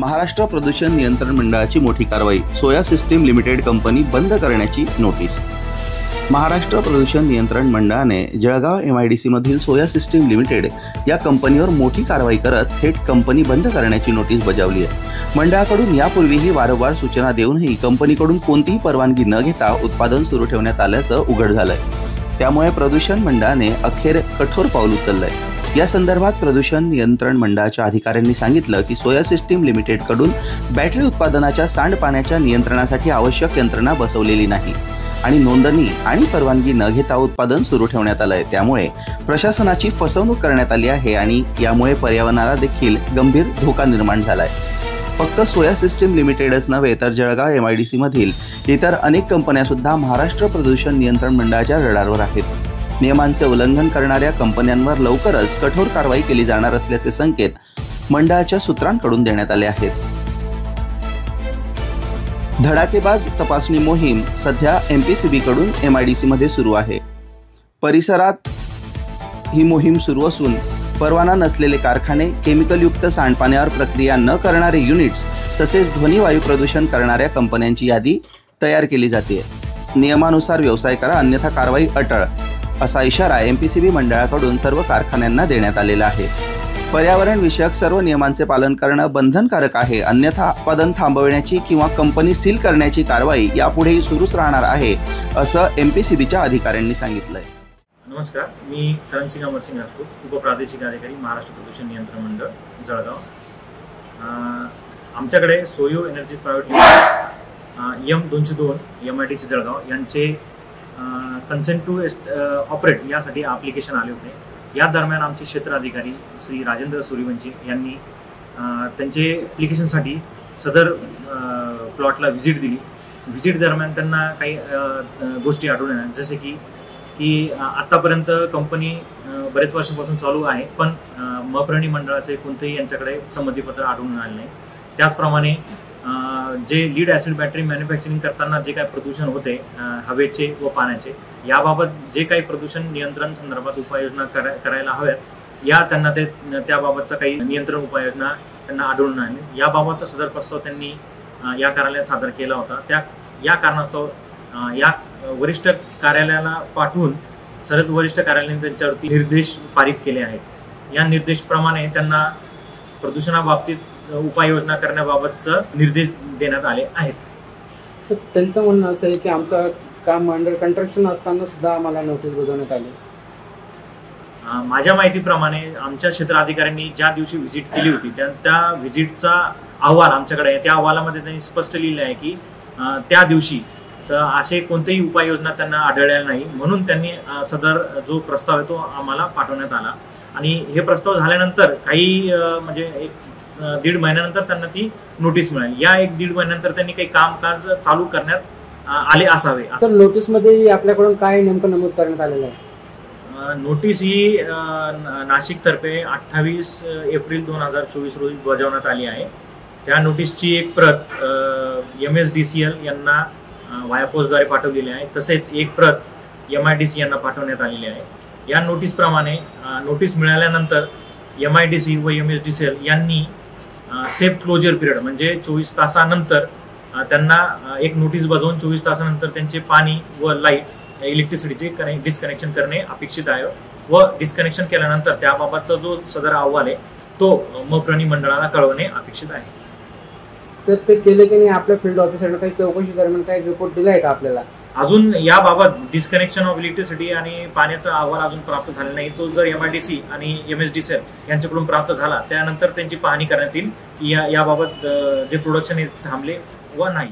महाराष्ट्र प्रदूषण नियंत्रण मंडळाची मोठी कारवाई। सोया सिस्टीम लिमिटेड कंपनी बंद करण्याची नोटीस। महाराष्ट्र प्रदूषण नियंत्रण मंडळाने जळगाव MIDC मधील सोया सिस्टीम लिमिटेड या कंपनीवर मोठी कारवाई करत थेट कंपनी बंद करण्याची नोटीस बजावली आहे। मंडळाकडून यापूर्वीही वारंवार सूचना देऊनही कंपनीकडून कोणतीही परवानगी न घेता उत्पादन सुरू ठेवण्यात आल्याचं उघड झालंय। त्यामुळे प्रदूषण मंडळाने अखेर कठोर पाऊल उचललंय। या संदर्भात प्रदूषण नियंत्रण मंडळाच्या अधिकाऱ्यांनी सांगितलं की सोया सिस्टीम लिमिटेड कडून बॅटरी उत्पादनाच्या सांडपाण्याच्या नियंत्रणासाठी आवश्यक यंत्रणा बसवलेली नाही आणि नोंदणी आणि परवानगी न घेता उत्पादन सुरू ठेवण्यात आलंय। त्यामुळे प्रशासनाची फसवणूक करण्यात आली आहे आणि यामुळे पर्यावरणाला देखील गंभीर धोका निर्माण झालाय। फक्त सोया सिस्टीम लिमिटेडच नव्हे तर जळगाव MIDC मधील इतर अनेक कंपन्या सुद्धा महाराष्ट्र प्रदूषण नियंत्रण मंडळाच्या रडारवर आहेत। नियमांचे उल्लंघन करणाऱ्या कंपन्यांवर लवकरच कठोर कारवाई केली जाणार असल्याचे संकेत मंडळाच्या सूत्रांकडून देण्यात आले आहेत। धडाकेबाज तपासणी मोहीम सध्या MPCB कडून MIDC मध्ये सुरू आहे। परिसरात ही मोहीम सुरू असून परवाना नसलेले कारखाने, केमिकलयुक्त सांडपाण्यावर प्रक्रिया न करणारे युनिट्स तसेच ध्वनी वायू प्रदूषण करणाऱ्या कंपन्यांची यादी तयार केली जाते। नियमानुसार व्यवसाय करा अन्यथा कारवाई अटळ असा इशारा MPCB मंडळाकडून सर्व कारखान्यांना देण्यात आलेला आहे। पर्यावरण विषयक सर्व नियमांचे पालन करणं बंधनकारक आहे, अन्यथा उत्पादन थांबवण्याची किंवा कंपनी सील करण्याची कारवाई यापुढेही सुरूच राहणार आहे असं MPCBच्या अधिकाऱ्यांनी सांगितलंय। नमस्कार, मी करणसिंग अमरसिंग राजपूत, उपप्रादेशिक अधिकारी महाराष्ट्र प्रदूषण नियंत्रण मंडळ जळगाव। आमच्याकडे सोयो energy private limited M202 MIDC Jalgaon यांचे कन्सेंट टू ऑपरेट यासाठी ॲप्लिकेशन आले होते। या दरम्यान आमचे क्षेत्र अधिकारी श्री राजेंद्र सूर्यवंशी यांनी त्यांचे ॲप्लिकेशनसाठी सदर प्लॉटला व्हिजिट दिली। व्हिजिट दरम्यान त्यांना काही गोष्टी आढळून आल्या, जसे की आत्तापर्यंत कंपनी बरेच वर्षांपासून चालू आहे, पण मप्राणी मंडळाचे कोणतेही यांच्याकडे संमतीपत्र आढळून आले नाही। त्याचप्रमाणे जे लीड ॲसिड बॅटरी मॅन्युफॅक्चरिंग करताना जे काही प्रदूषण होते हवेचे व पाण्याचे, याबाबत जे काही प्रदूषण नियंत्रण संदर्भात उपाययोजना करायला हव्यात या त्यांना त्याबाबतचा काही नियंत्रण उपाययोजना त्यांना आढळून आले। याबाबतचा सदर प्रस्ताव त्यांनी या कार्यालयात सादर केला होता। या कारणास्तव या वरिष्ठ कार्यालयाला पाठवून सरळ वरिष्ठ कार्यालयाने त्यांच्यावरती निर्देश पारित केले आहेत। या निर्देशप्रमाणे त्यांना प्रदूषणाबाबतीत उपाययोजना करण्याबाबतचे निर्देश देण्यात आले आहेत। त्यांचं म्हणणं असं आहे की आमचं काम अंडर कंस्ट्रक्शन असताना सुद्धा आम्हाला नोटीस बजावण्यात आली। माझ्या माहितीप्रमाणे आमच्या क्षेत्र अधिकाऱ्यांनी ज्या दिवशी व्हिजिट केली होती त्या व्हिजिटचा अहवाल आमच्याकडे आहे। त्या अहवालामध्ये त्यांनी स्पष्ट लिहिले आहे की त्या दिवशी असे कोणतेही उपाययोजना त्यांना आढळलेल्या नाही, म्हणून त्यांनी सदर जो प्रस्ताव आहे तो आम्हाला पाठवण्यात आला आणि हे प्रस्ताव झाल्यानंतर काही म्हणजे 1.5 महिन्यानंतर त्यांना ती नोटीस मिळाली। या 1-1.5 महिन्यानंतर त्यांनी काही कामकाज चालू करण्यात आले असावे। सर, नोटीस मध्ये आपल्याकडून काय नेमकं नमूद करण्यात आलेलं आहे? नोटीस ही नाशिक तर्फे 28 एप्रिल 2024 रोजी बजावण्यात आली आहे। त्या नोटीसची एक प्रत MSDCL यांना वाया पोस्टद्वारे पाठवलेली आहे, तसेच एक प्रत MIDC यांना पाठवण्यात आलेली आहे। या नोटीसप्रमाणे नोटीस मिळाल्यानंतर MIDC व MSDCL यांनी सेफ क्लोजर पिरियड म्हणजे 24 तासानंतर त्यांना एक नोटीस बजावून 24 तासानंतर त्यांचे पाणी व लाईट इलेक्ट्रिसिटीचे डिस्कनेक्शन करणे अपेक्षित आहे व डिस्कनेक्शन केल्यानंतर त्याबाबतचा जो सदर अहवाल आहे तो मप्राणी मंडळाला कळवणे अपेक्षित आहे। तर ते केले की नाही? आपल्या फील्ड ऑफिसरने काही चौकशी दरम्यान काही रिपोर्ट दिलाय का आपल्याला? अजून याबाबत डिस्कनेक्शन ऑफ इलेक्ट्रिसिटी आणि पाण्याचा अहवाल अजून प्राप्त झाला नाही। तो जर MIDC आणि MSDCL यांच्याकडून प्राप्त झाला त्यानंतर त्यांची पाहणी करण्यात येईल की याबाबत जे प्रोडक्शन थांबले व नाही।